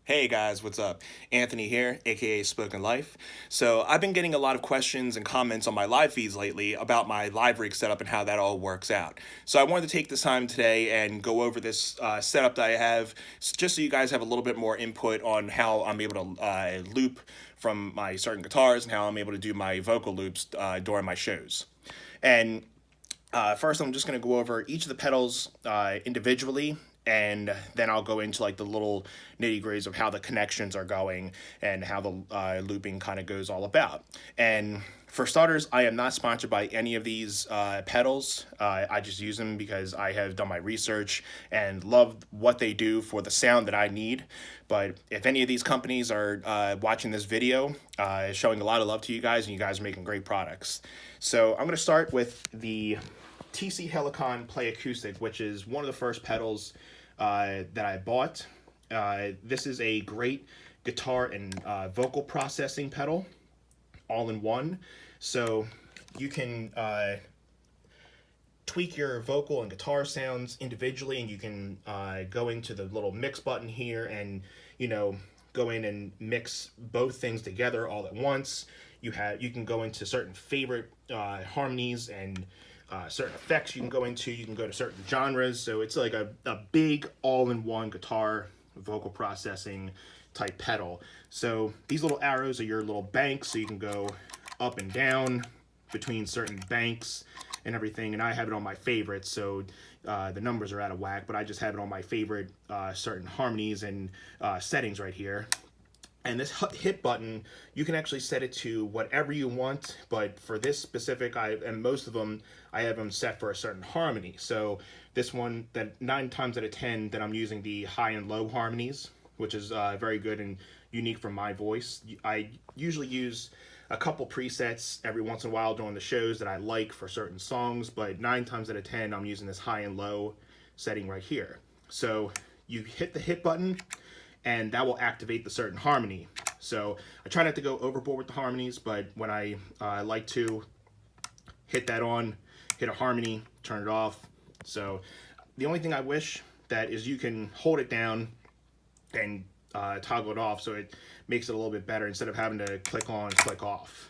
Hey guys, what's up? Anthony here, aka Spoken Life. So, I've been getting a lot of questions and comments on my live feeds lately about my live rig setup and how that all works out. So, I wanted to take this time today and go over this setup that I have, just so you guys have a little bit more input on how I'm able to loop from my certain guitars and how I'm able to do my vocal loops during my shows. And first, I'm just going to go over each of the pedals individually, and then I'll go into like the little nitty gritties of how the connections are going and how the looping kind of goes all about. And for starters, I am not sponsored by any of these pedals. I just use them because I have done my research and love what they do for the sound that I need. But if any of these companies are watching this video, showing a lot of love to you guys, and you guys are making great products. So I'm going to start with the TC-Helicon Play Acoustic, which is one of the first pedals that I bought. This is a great guitar and vocal processing pedal, all in one. So you can tweak your vocal and guitar sounds individually, and you can go into the little mix button here and, go in and mix both things together all at once. You can go into certain favorite harmonies and certain effects you can go into. You can go to certain genres. So it's like a big all-in-one guitar vocal processing type pedal. So these little arrows are your little banks, so you can go up and down between certain banks and everything. And I have it on my favorites, so the numbers are out of whack, but I just have it on my favorite certain harmonies and settings right here. And this hit button, you can actually set it to whatever you want, but for this specific, and most of them, I have them set for a certain harmony. So this one, that 9 times out of 10, that I'm using the high and low harmonies, which is very good and unique for my voice. I usually use a couple presets every once in a while during the shows that I like for certain songs, but 9 times out of 10, I'm using this high and low setting right here. So you hit the hit button, and that will activate the certain harmony. So I try not to go overboard with the harmonies, but when I like to hit that on, hit a harmony, turn it off. So the only thing I wish that is you can hold it down and toggle it off, so it makes it a little bit better instead of having to click on, click off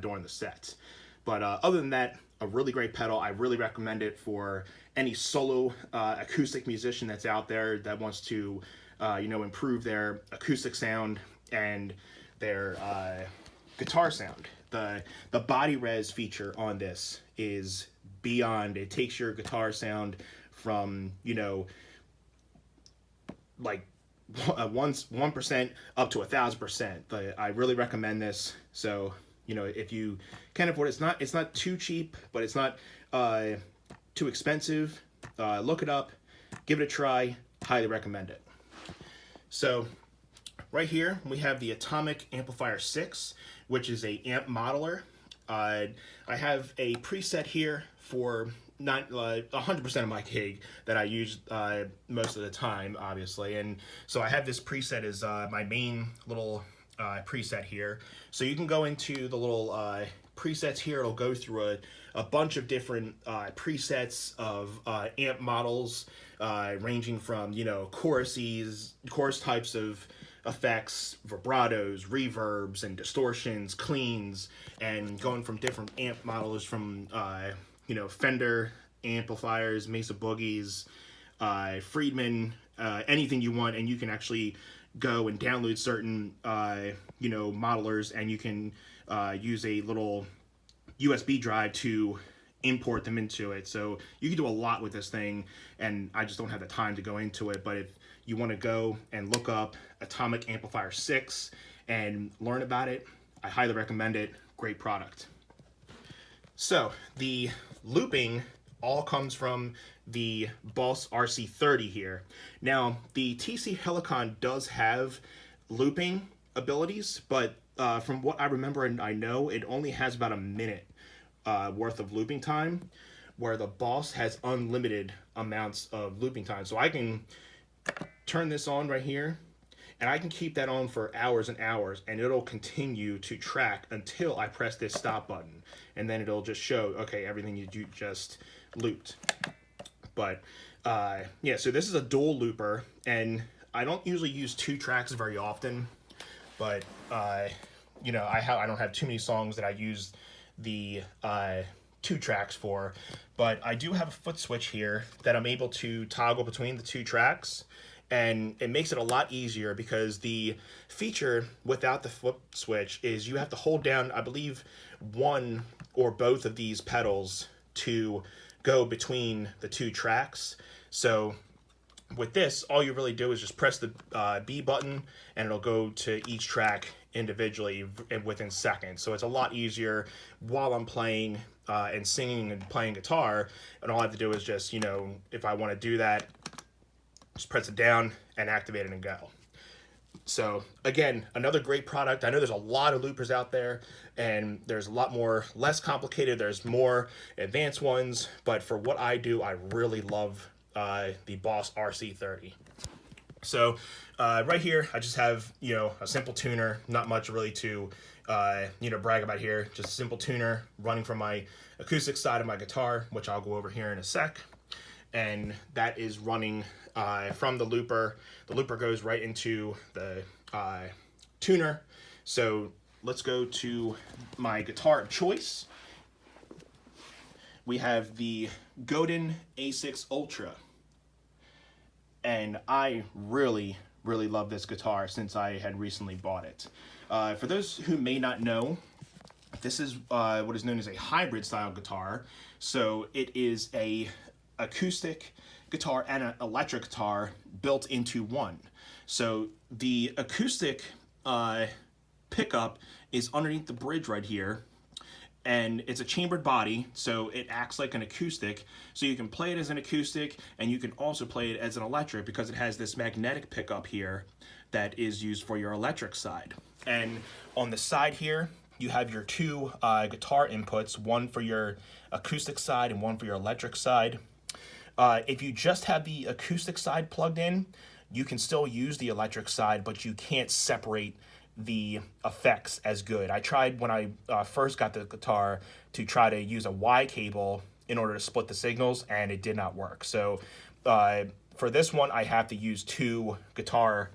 during the sets. But other than that, a really great pedal. I really recommend it for any solo acoustic musician that's out there that wants to improve their acoustic sound and their guitar sound. The body res feature on this is beyond. It takes your guitar sound from, like 1% up to 1,000%. I really recommend this. So, if you can afford it, it's not too cheap, but it's not too expensive. Look it up, give it a try. Highly recommend it. So right here we have the Atomic Amplifier 6, which is a amp modeler. I have a preset here for not 100% of my gig that I use most of the time, obviously. And so I have this preset as my main little preset here. So you can go into the little presets here. It'll go through a bunch of different presets of amp models, ranging from, chorus types of effects, vibratos, reverbs, and distortions, cleans, and going from different amp models from, Fender amplifiers, Mesa Boogies, Friedman, anything you want, and you can actually go and download certain, modelers, and you can use a little USB drive to import them into it. So you can do a lot with this thing, and I just don't have the time to go into it. But if you want to go and look up Atomic Amplifier 6 and learn about it, I highly recommend it. Great product. So the looping all comes from the Boss RC30 here. Now, the TC-Helicon does have looping abilities, but from what I remember and I know, it only has about a minute worth of looping time, where the Boss has unlimited amounts of looping time. So I can turn this on right here, and I can keep that on for hours and hours, and it'll continue to track until I press this stop button, and then it'll just show, okay, everything you just looped. But yeah, so this is a dual looper, and I don't usually use 2 tracks very often, but you know, I don't have too many songs that I use the 2 tracks for, but I do have a foot switch here that I'm able to toggle between the 2 tracks, and it makes it a lot easier because the feature without the foot switch is you have to hold down, I believe, one or both of these pedals to go between the 2 tracks. So with this, all you really do is just press the B button and it'll go to each track individually within seconds. So it's a lot easier while I'm playing and singing and playing guitar, and all I have to do is just, you know, if I want to do that, just press it down and activate it and go. So again, another great product. I know there's a lot of loopers out there, and there's a lot more less complicated. There's more advanced ones, but for what I do, I really love the Boss RC30. So right here, I just have, you know, a simple tuner, not much really to, you know, brag about here. Just a simple tuner running from my acoustic side of my guitar, which I'll go over here in a sec. And that is running from the looper. The looper goes right into the tuner. So let's go to my guitar of choice. We have the Godin A6 Ultra. And I really love this guitar since I had recently bought it. For those who may not know, this is what is known as a hybrid style guitar. So it is a acoustic guitar and an electric guitar built into one. So the acoustic pickup is underneath the bridge right here, and it's a chambered body, so it acts like an acoustic. So you can play it as an acoustic, and you can also play it as an electric because it has this magnetic pickup here that is used for your electric side. And on the side here, you have your 2 guitar inputs, one for your acoustic side and one for your electric side. If you just have the acoustic side plugged in, you can still use the electric side, but you can't separate the effects as good. I tried when I first got the guitar to try to use a Y cable in order to split the signals, and it did not work. So for this one, I have to use 2 guitar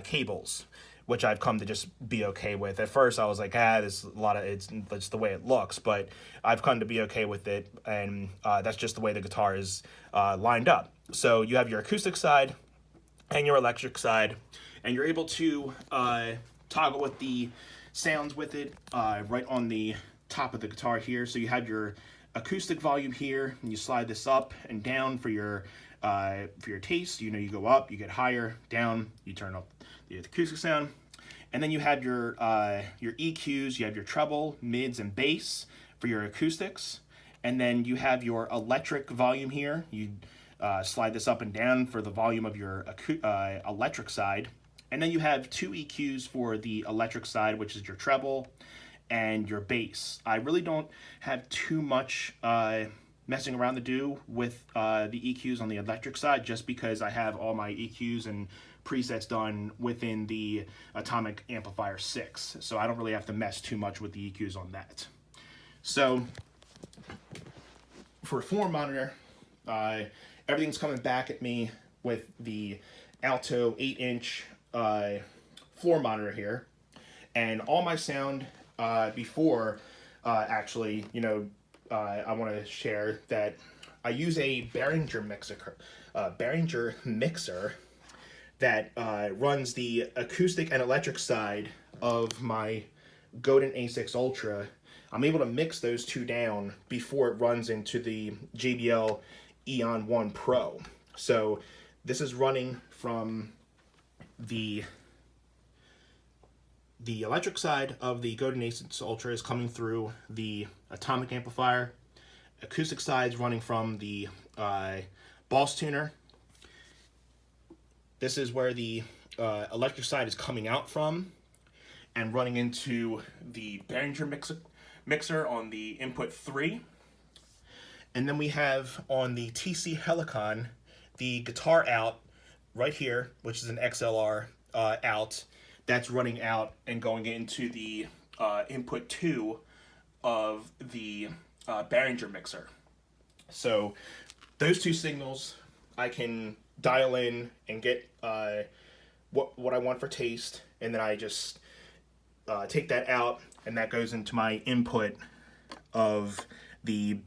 cables, which I've come to just be okay with. At first, I was like, there's a lot of, it's the way it looks, but I've come to be okay with it, and that's just the way the guitar is lined up. So you have your acoustic side and your electric side, and you're able to toggle with the sounds with it right on the top of the guitar here. So you have your acoustic volume here, and you slide this up and down for your taste. You know, you go up, you get higher, down, you turn up the acoustic sound, and then you have your EQs. You have your treble, mids, and bass for your acoustics, and then you have your electric volume here. You slide this up and down for the volume of your electric side. And then you have 2 EQs for the electric side, which is your treble and your bass. I really don't have too much messing around to do with the EQs on the electric side, just because I have all my EQs and presets done within the Atomic Amplifier 6. So I don't really have to mess too much with the EQs on that. So for a floor monitor, everything's coming back at me with the Alto 8-inch floor monitor here, and all my sound before actually, you know, I want to share that I use a Behringer mixer that runs the acoustic and electric side of my Godin A6 Ultra. I'm able to mix those 2 down before it runs into the JBL Eon 1 Pro. So this is running from the electric side of the Godin A6 Ultra is coming through the Atomic Amplifier. Acoustic side is running from the Boss tuner. This is where the electric side is coming out from and running into the Behringer mixer on the input 3. And then we have on the TC-Helicon the guitar out right here, which is an XLR out, that's running out and going into the input 2 of the Behringer mixer. So those 2 signals I can dial in and get what I want for taste, and then I just take that out, and that goes into my input of the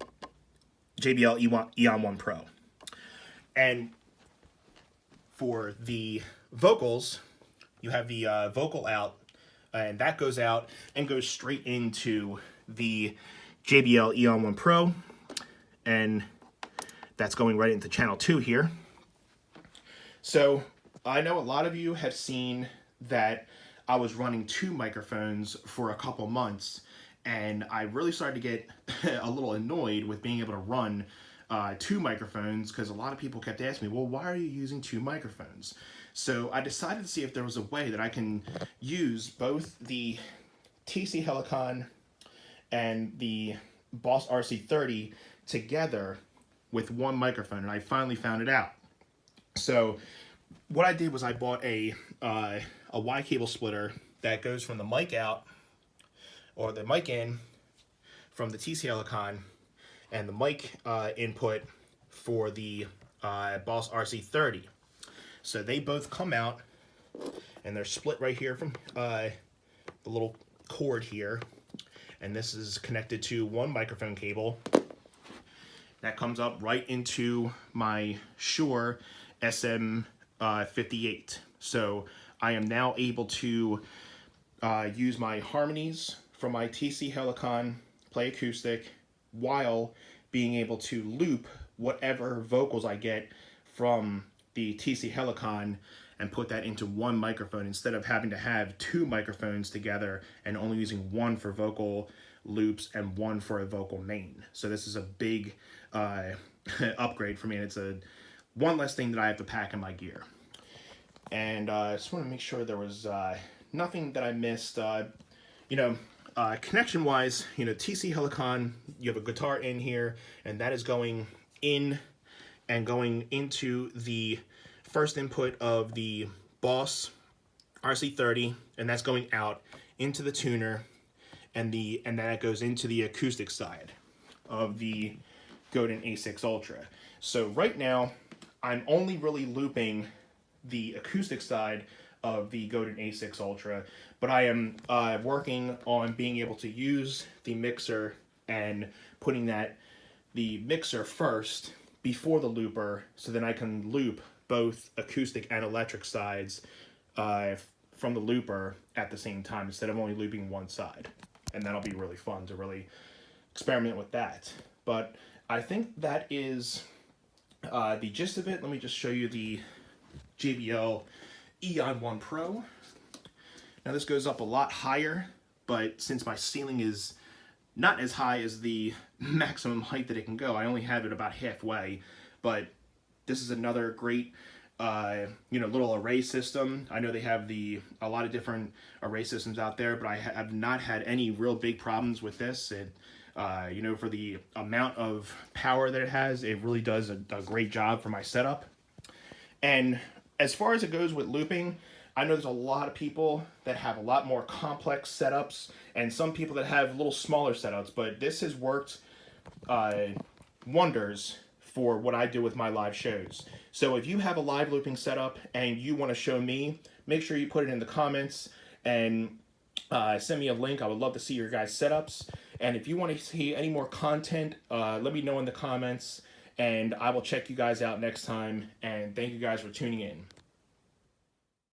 JBL Eon 1 Pro. And for the vocals, you have the vocal out, and that goes out and goes straight into the JBL Eon 1 Pro, and that's going right into channel 2 here. So I know a lot of you have seen that I was running 2 microphones for a couple months, and I really started to get a little annoyed with being able to run 2 microphones, because a lot of people kept asking me, well, why are you using 2 microphones? So I decided to see if there was a way that I can use both the TC-Helicon and the Boss RC30 together with 1 microphone, and I finally found it out. So what I did was I bought a Y cable splitter that goes from the mic out, or the mic in, from the TC-Helicon, and the mic input for the Boss RC30. So they both come out, and they're split right here from the little cord here, and this is connected to 1 microphone cable that comes up right into my Shure SM58. So I am now able to use my harmonies from my TC-Helicon, play acoustic, while being able to loop whatever vocals I get from the TC-Helicon and put that into 1 microphone, instead of having to have 2 microphones together and only using 1 for vocal loops and 1 for a vocal main. So this is a big upgrade for me, and it's one less thing that I have to pack in my gear. And I just want to make sure there was nothing that I missed. Connection-wise, TC-Helicon, you have a guitar in here, and that is going in and going into the first input of the Boss RC30, and that's going out into the tuner, and then that goes into the acoustic side of the Godin A6 Ultra. So right now, I'm only really looping the acoustic side of the Godin A6 Ultra, but I am working on being able to use the mixer and putting the mixer first before the looper, so then I can loop both acoustic and electric sides from the looper at the same time, instead of only looping 1 side. And that'll be really fun to really experiment with that. But I think that is the gist of it. Let me just show you the JBL Eon 1 Pro. Now this goes up a lot higher, but since my ceiling is not as high as the maximum height that it can go, I only have it about halfway. But this is another great little array system. I know they have a lot of different array systems out there, but I have not had any real big problems with this. For the amount of power that it has, it really does a great job for my setup. And as far as it goes with looping, I know there's a lot of people that have a lot more complex setups, and some people that have little smaller setups, but this has worked wonders for what I do with my live shows. So if you have a live looping setup and you want to show me, make sure you put it in the comments and send me a link. I would love to see your guys' setups. And if you want to see any more content, let me know in the comments, and I will check you guys out next time. And thank you guys for tuning in.